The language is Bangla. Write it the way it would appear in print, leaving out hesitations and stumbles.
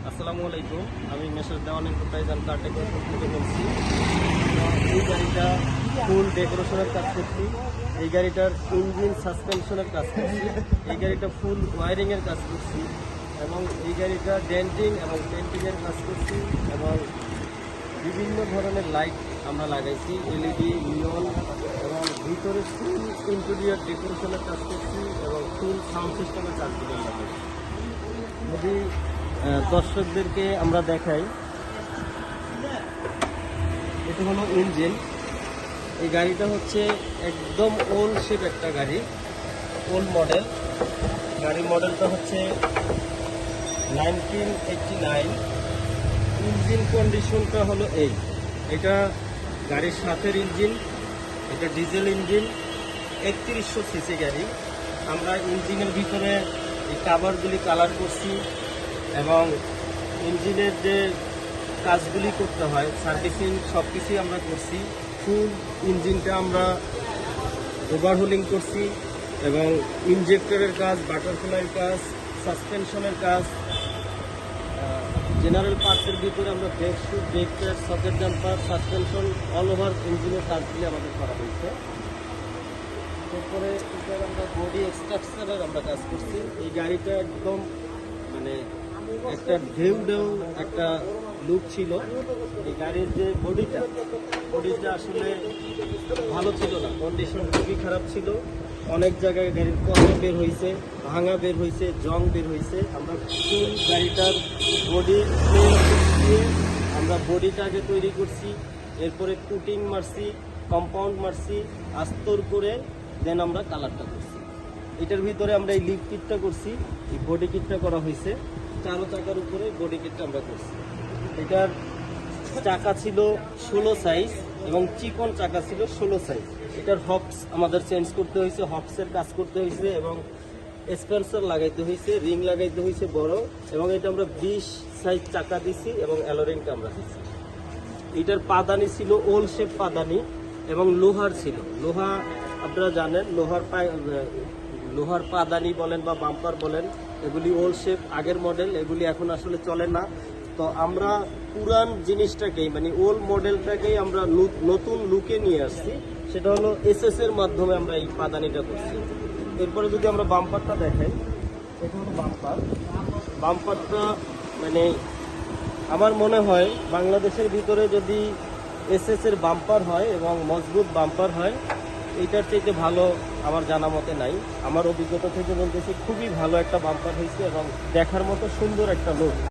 আসসালামু আলাইকুম। আমি মেসার দেওয়ান এন্টারপ্রাইজ অ্যান্ড কার ডেকোরেশন থেকে বলছি। এই গাড়িটা ফুল ডেকোরেশনের কাজ করছি। এই গাড়িটার ইঞ্জিন সাসপেনশনের কাজ করছি। এই গাড়িটা ফুল ওয়ারিংয়ের কাজ করছি এবং এই গাড়িটা ডেন্টিং এবং পেন্টিংয়ের কাজ করছি এবং বিভিন্ন ধরনের লাইট আমরা লাগাইছি, এলইডি, নিয়ন এবং ভিতরে ফুল ইন্টেরিয়র ডেকোরেশনের কাজ করছি এবং ফুল সাউন্ড সিস্টেমের কাজগুলো লাগাইছি। যদি দর্শকদেরকে আমরা দেখাই, এটা হলো ইঞ্জিন। এই গাড়িটা হচ্ছে একদম ওল্ড শেপ একটা গাড়ি, ওল্ড মডেল। গাড়ির মডেলটা হচ্ছে 1989। ইঞ্জিন কন্ডিশনটা হলো এটা গাড়ির সাথের ইঞ্জিন, এটা ডিজেল ইঞ্জিন, 3100 সিসি গাড়ি। আমরা ইঞ্জিনের ভিতরে এই কাভারগুলি কালার করছি এবং ইঞ্জিনের যে কাজগুলি করতে হয়, সার্ভিসিং সব কিছুই আমরা করছি। ফুল ইঞ্জিনটা আমরা ওভারহোলিং করছি এবং ইনজেক্টরের কাজ, বাটারফ্লাইয়ের কাজ, সাসপেনশনের কাজ, জেনারেল পার্টসের ভিতরে আমরা brake shoe, brake pad, socket jumper, suspension, all over ইঞ্জিনের কাজগুলি আমাদের করা হয়েছে। এরপরে আমরা বডি স্ট্রাকচারের আমরা কাজ করছি। এই গাড়িটা একদম মানে একটা ঢেউ একটা লুক ছিল। এই গাড়ির যে বডিটা আসলে ভালো ছিল না, কন্ডিশন খুবই খারাপ ছিল। অনেক জায়গায় গাড়ির কর্ণ বের হয়েছে, ভাঙা বের হয়েছে, জং বের হয়েছে। আমরা ফুল গাড়িটার বডি দিয়ে আমরা বডিটাকে তৈরি করছি, এরপরে কুটিং মারছি, কম্পাউন্ড মারছি, আস্তর করে দেন আমরা কালারটা করছি। এটার ভিতরে আমরা এই লিপ কিটটা করছি, এই বডি কিটটা করা হয়েছে। 4 চাকার উপরে বডি কিটটা আমরা করছি। এটার চাকা ছিল 16 সাইজ এবং চিকন চাকা ছিল 16 সাইজ। এটার হপস আমাদের চেঞ্জ করতে হয়েছে, হপসের কাজ করতে হয়েছে এবং স্পেন্সার লাগাইতে হয়েছে, রিং লাগাইতে হয়েছে বড়, এবং এটা আমরা 20 সাইজ চাকা দিছি এবং অ্যালোরিংটা আমরা দিচ্ছি। এটার পাদানি ছিল ওল শেপ পাদানি এবং লোহার ছিল। লোহা আপনারা জানেন, লোহার পাদানি বলেন বা বাম্পার বলেন, এগুলি ওল্ড শেপ, আগের মডেল, এগুলি এখন আসলে চলে না। তো আমরা পুরান জিনিসটাকেই মানে ওল্ড মডেলটাকেই আমরা নতুন লুকে নিয়ে আসছি। সেটা হলো এসএস এর মাধ্যমে আমরা এই পাদানিটা করছি। এরপরে যদি আমরা বাম্পারটা দেখাই, এটা হলো বাম্পারটা মানে আমার মনে হয় বাংলাদেশের ভিতরে যদি এসএস এর বাম্পার হয় এবং মজবুত বাম্পার হয়, এইটার থেকে ভালো আমার জানা মতে নাই। আমার অভিজ্ঞতা থেকে বলতেছি খুবই ভালো একটা বাম্পার হয়েছে এবং দেখার মতো সুন্দর একটা লুক।